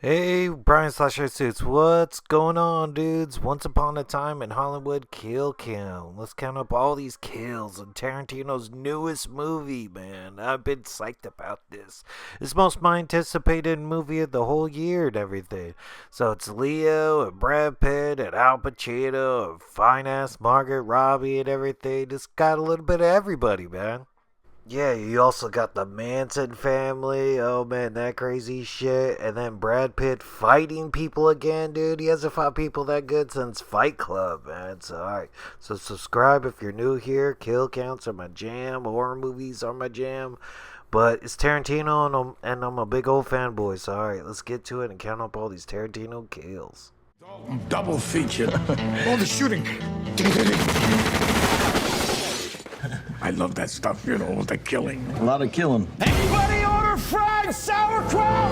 Hey, Brian Slasher Suits, what's going on, dudes? Once upon a time in Hollywood, kill count. Let's count up all these kills in Tarantino's newest movie, man. I've been psyched about this. It's most my anticipated movie of the whole year and everything. So it's Leo and Brad Pitt and Al Pacino and fine ass Margaret Robbie and everything. Just got a little bit of everybody, man. Yeah, you also got the Manson family. Oh man, that crazy shit. And then Brad Pitt fighting people again, dude. He hasn't fought people that good since Fight Club, man. So, alright. So, subscribe if you're new here. Kill counts are my jam. Horror movies are my jam. But it's Tarantino, and I'm a big old fanboy. So, alright, let's get to it and count up all these Tarantino kills. Double feature. All the shooting. I love that stuff, with the killing. A lot of killing. Anybody order fried sauerkraut?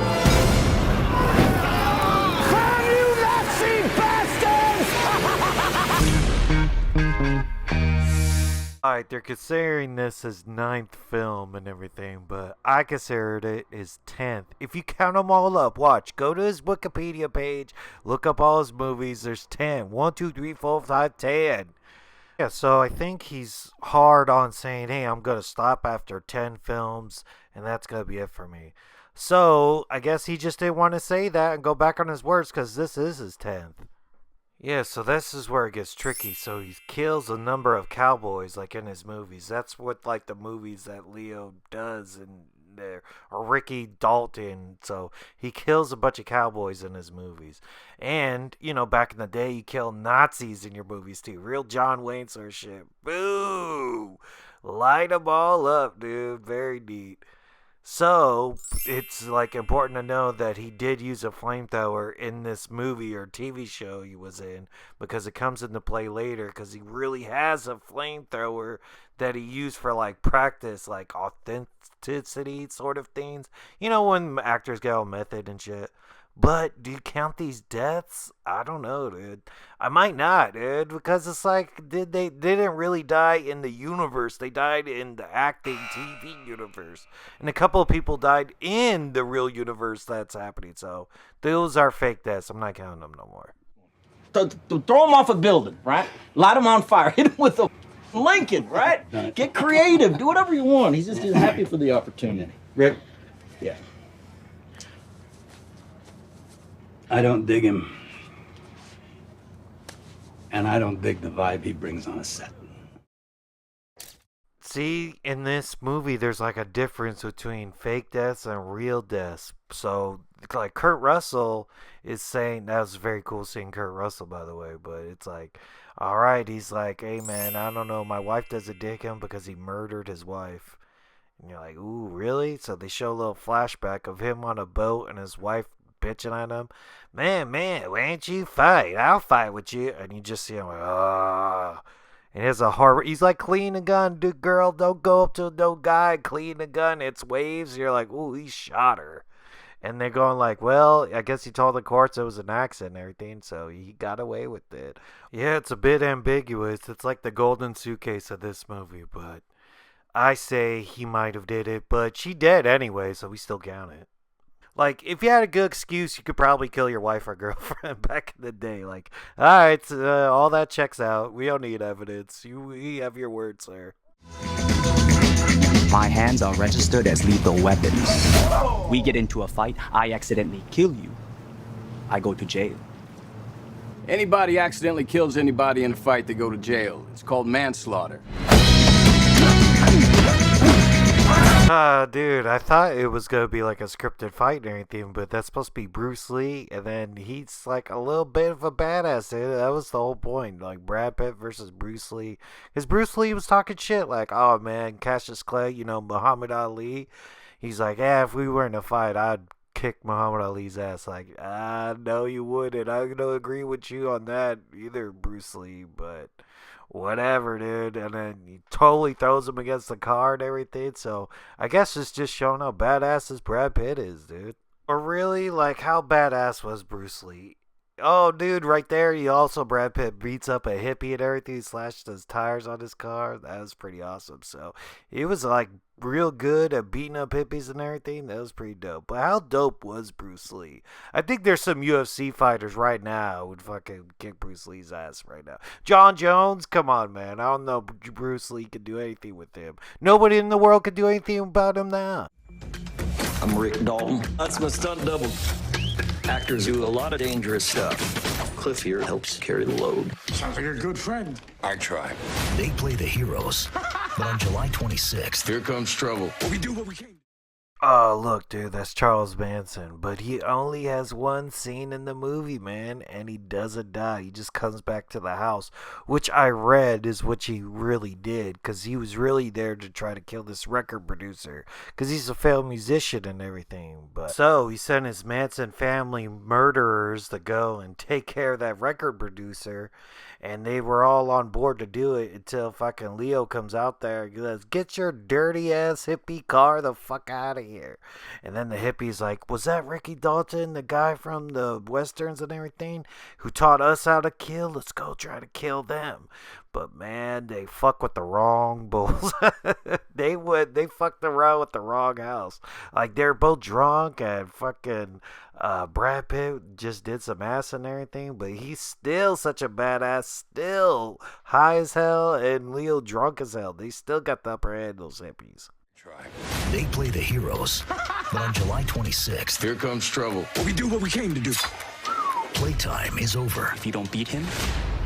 Can you Nazi bastards? Alright, they're considering this as ninth film and everything, but I considered it his 10th. If you count them all up, watch, go to his Wikipedia page, look up all his movies, there's 10. 1, 2, 3, 4, 5, 10. Yeah, so I think he's hard on saying, hey, I'm going to stop after 10 films, and that's going to be it for me. So I guess he just didn't want to say that and go back on his words because this is his 10th. Yeah, so this is where it gets tricky. So he kills a number of cowboys, like in his movies. That's what, like, the movies that Leo does in there. Or Ricky Dalton. So he kills a bunch of cowboys in his movies. And, back in the day, you kill Nazis in your movies, too. Real John Wayne sort of shit. Boo! Light them all up, dude. Very neat. So, it's important to know that he did use a flamethrower in this movie or TV show he was in because it comes into play later because he really has a flamethrower that he used for practice, authenticity sort of things. When actors get all method and shit. But do you count these deaths? I don't know, dude. I might not, dude, because it's they didn't really die in the universe. They died in the acting TV universe. And a couple of people died in the real universe that's happening. So those are fake deaths. I'm not counting them no more. Throw him off a building, right? Light him on fire. Hit him with a Lincoln, right? Get creative. Do whatever you want. He's just happy for the opportunity. Rick, Yeah. I don't dig him. And I don't dig the vibe he brings on a set. See, in this movie, there's a difference between fake deaths and real deaths. So, Kurt Russell is saying, that was very cool seeing Kurt Russell, by the way, but it's alright, he's hey man, I don't know, my wife doesn't dig him because he murdered his wife. And you're like, ooh, really? So they show a little flashback of him on a boat and his wife bitching at him. Man, why don't you fight? I'll fight with you. And you just see him ah. And he has a horror. He's clean a gun, dude, girl. Don't go up to no guy. Clean a gun. It's waves. And you're ooh, he shot her. And they're going well, I guess he told the courts it was an accident and everything, so he got away with it. Yeah, it's a bit ambiguous. It's like the golden suitcase of this movie, but I say he might have did it, but she dead anyway, so we still count it. If you had a good excuse, you could probably kill your wife or girlfriend back in the day. Alright, all that checks out. We don't need evidence. You have your word, sir. My hands are registered as lethal weapons. We get into a fight, I accidentally kill you. I go to jail. Anybody accidentally kills anybody in a fight, they go to jail. It's called manslaughter. Dude, I thought it was gonna be a scripted fight and everything, but that's supposed to be Bruce Lee, and then he's a little bit of a badass, dude. That was the whole point, Brad Pitt versus Bruce Lee. Because Bruce Lee was talking shit, oh man, Cassius Clay, Muhammad Ali. He's yeah, if we were in a fight, I'd kick Muhammad Ali's ass. No, you wouldn't. I'm gonna agree with you on that either, Bruce Lee, but whatever, dude. And then he totally throws him against the car and everything. So I guess it's just showing how badass this Brad Pitt is, dude. Or really, how badass was Bruce Lee? Oh, dude, right there. You also Brad Pitt beats up a hippie and everything. He slashed his tires on his car. That was pretty awesome. So he was like real good at beating up hippies and everything. That was pretty dope. But how dope was Bruce Lee? I think there's some UFC fighters right now who would fucking kick Bruce Lee's ass right now. John Jones, come on, man. I don't know Bruce Lee could do anything with him. Nobody in the world could do anything about him now. I'm Rick Dalton. That's my stunt double. Actors do a lot of dangerous stuff. Cliff here helps carry the load. Sounds like a good friend. I try. They play the heroes. But on July 26th, Here comes trouble. We do what we can. Oh, look, dude, that's Charles Manson. But he only has one scene in the movie, man, and he doesn't die. He just comes back to the house, which I read is what he really did, because he was really there to try to kill this record producer, because he's a failed musician and everything. But so he sent his Manson family murderers to go and take care of that record producer, and they were all on board to do it until fucking Leo comes out there and goes, "Get your dirty ass hippie car the fuck out of here." And then the hippie's like, "Was that Ricky Dalton, the guy from the westerns and everything, who taught us how to kill? Let's go try to kill them." But man, they fuck with the wrong bulls. They fucked around with the wrong house. Like, they're both drunk, and fucking Brad Pitt just did some ass and everything, but he's still such a badass, still high as hell, and Leo drunk as hell. They still got the upper hand, those hippies. they play the heroes. But on July 26th, Here comes trouble. We do what we came to do. playtime is over. If you don't beat him,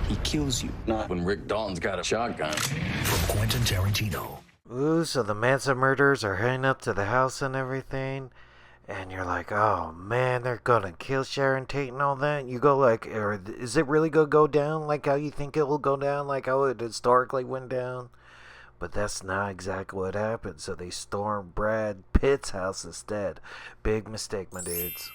he kills you. Not when Rick Dalton's got a shotgun. From Quentin Tarantino. Ooh, so the Manson murderers are heading up to the house and everything. And you're like, oh man, they're gonna kill Sharon Tate and all that. You go like, is it really gonna go down like how you think it will go down, like how it historically went down? But that's not exactly what happened. So they stormed Brad Pitt's house instead. Big mistake, my dudes.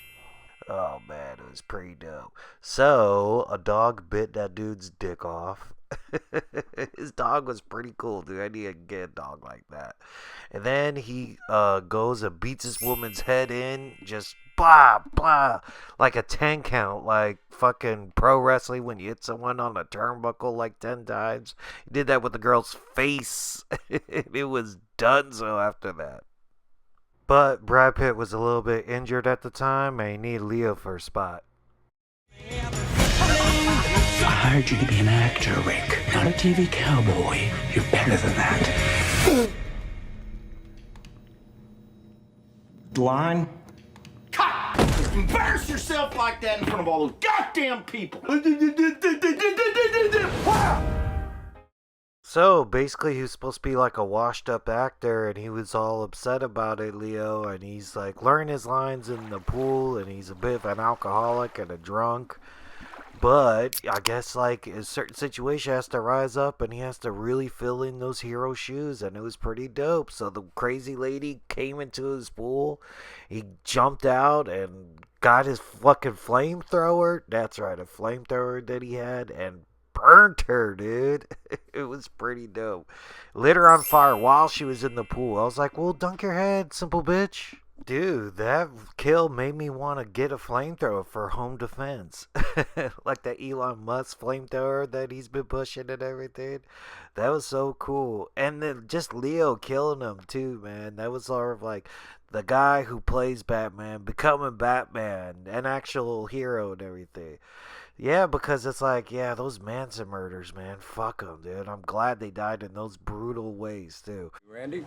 Oh man, it was pretty dope. So a dog bit that dude's dick off. His dog was pretty cool, dude. I need to get a dog like that. And then he goes and beats this woman's head in, just blah blah, like a 10 count, like fucking pro wrestling when you hit someone on a turnbuckle like 10 times. He did that with the girl's face. It was donezo after that. But Brad Pitt was a little bit injured at the time, and he needed Leo for a spot. I hired you to be an actor, Rick, not a TV cowboy. You're better than that. Line. Cut! Embarrass yourself like that in front of all those goddamn people. So basically, he was supposed to be like a washed up actor, and he was all upset about it, Leo. And he's like learning his lines in the pool, and he's a bit of an alcoholic and a drunk. But I guess like a certain situation has to rise up, and he has to really fill in those hero shoes, and it was pretty dope. So the crazy lady came into his pool, he jumped out and got his fucking flamethrower. That's right, a flamethrower that he had, and burnt her, dude. It was pretty dope. Lit her on fire while she was in the pool. I was like, well, dunk your head, simple bitch. Dude, that kill made me want to get a flamethrower for home defense. Like that Elon Musk flamethrower that he's been pushing and everything. That was so cool. And then just Leo killing him too, man. That was sort of like the guy who plays Batman becoming Batman, an actual hero and everything. Yeah, because it's like, yeah, those Manson murders, man. Fuck them, dude. I'm glad they died in those brutal ways, too. Randy?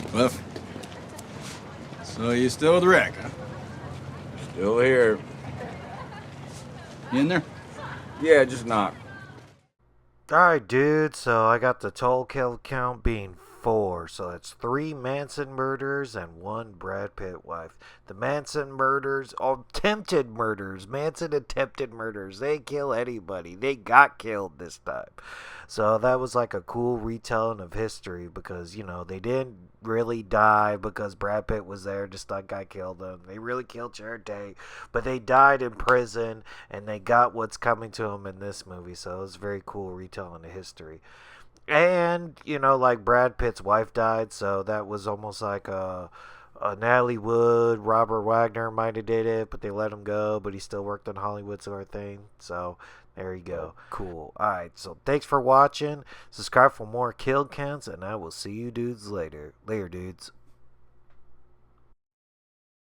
Cliff? So you still with Rick, huh? Still here. You in there? Yeah, just knock. Alright, dude, so I got the total kill count being 4. So that's 3 Manson murders and 1 Brad Pitt wife. The Manson murders, attempted murders, Manson attempted murders. They kill anybody. They got killed this time. So that was like a cool retelling of history because, you know, they didn't really die because Brad Pitt was there. Just that guy killed them. They really killed Sharon Tate, but they died in prison and they got what's coming to them in this movie. So it was very cool retelling of history. And, you know, like Brad Pitt's wife died, so that was almost like a Natalie Wood, Robert Wagner might have did it, but they let him go. But he still worked on Hollywood sort of thing. So there you go. Cool. All right. So thanks for watching. Subscribe for more kill counts, and I will see you dudes later. Later, dudes.